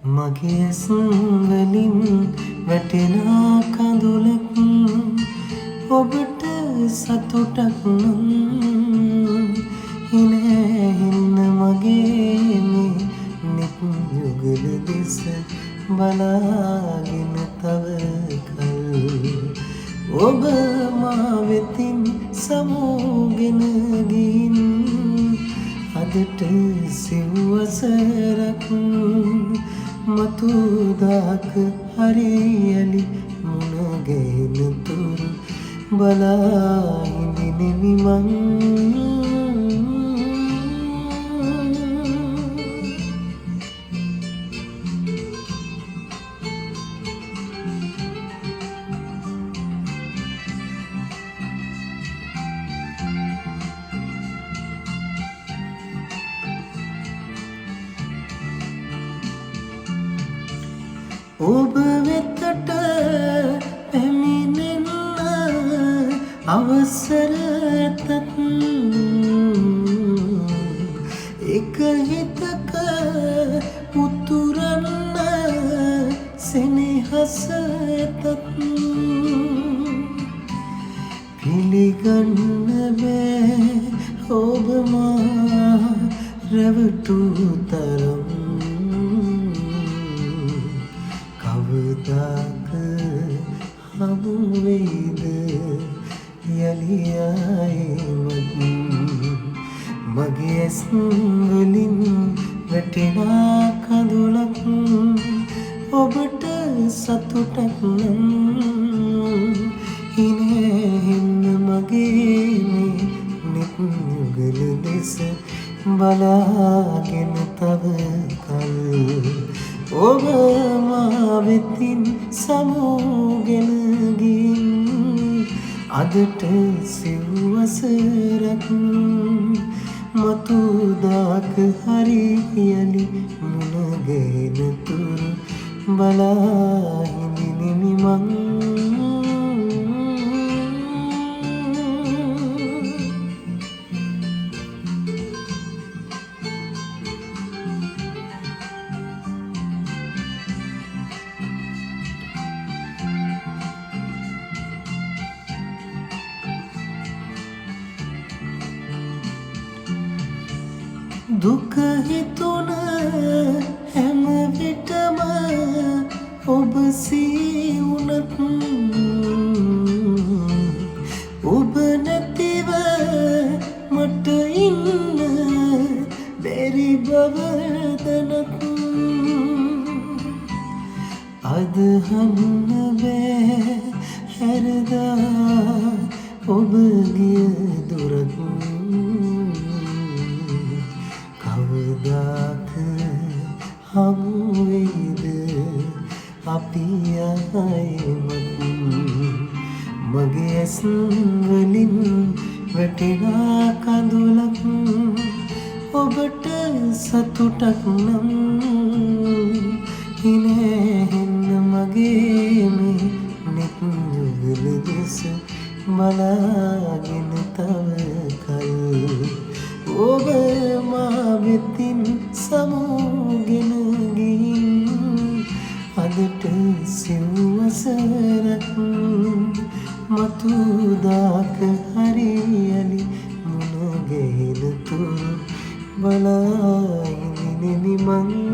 මගේ ඇස්වලින් වැටෙනා කඳුලක් ඔබට සතුටක් නම් හිනැහින්න මගේ මේ නිත් යුගල දෙස බලාගෙන තව කල් ඔබ මා වෙතින් සමෝගෙන ගින් අදට සිව්වසරක් මතුදාක හරියලි මුණගැහෙන තුරු බලා හිඳිනෙමි මං ඔබ වෙතට පැමිණෙන්න අවසර ඇතත් එක හිතක උතුරන්න සෙනෙහස ඇතත් පිළිගන්න බෑ ඔබ මා රැවටු තරම් කවදාක හමු වෙයිද යලි ආයෙමත් මගේ ඇස්වලින් වැටෙනා කඳුලක් ඔබට සතුටක් නම් හිනැහින්න මගේ මේ නිත් යුගල දෙස බලාගෙන තව කල් ඔබ මා වෙතින් සමෝගෙන ගින් අදට සිව්වසරක් මතුදාක හරියලි මුණගැහෙන තුරු බලා හිඳිනෙමි මං දුක හිතුන හැම විටම ඔබ සිවුනත් ඔබ නැතිව මට ඉන්න බැරි බව දැනත් අදහන්න බෑ හැරදා ඔබ ගිය දුරක් කවදාක හමු වෙයිද අපි ආයෙමත් මගේ ඇස්වලින් වැටෙනා කඳුලක් ඔබට සතුටක් නම් හිනැහෙන්න මගේ මේ නිත් යුගල දෙස බලාගෙන තව කල් ඔබ මා වෙතින් සමෝගෙන ගින් අදට සිව්වසරක් මතුදාක හරියලි මුණගැහෙන තුරු බලා හිඳිනෙමි මං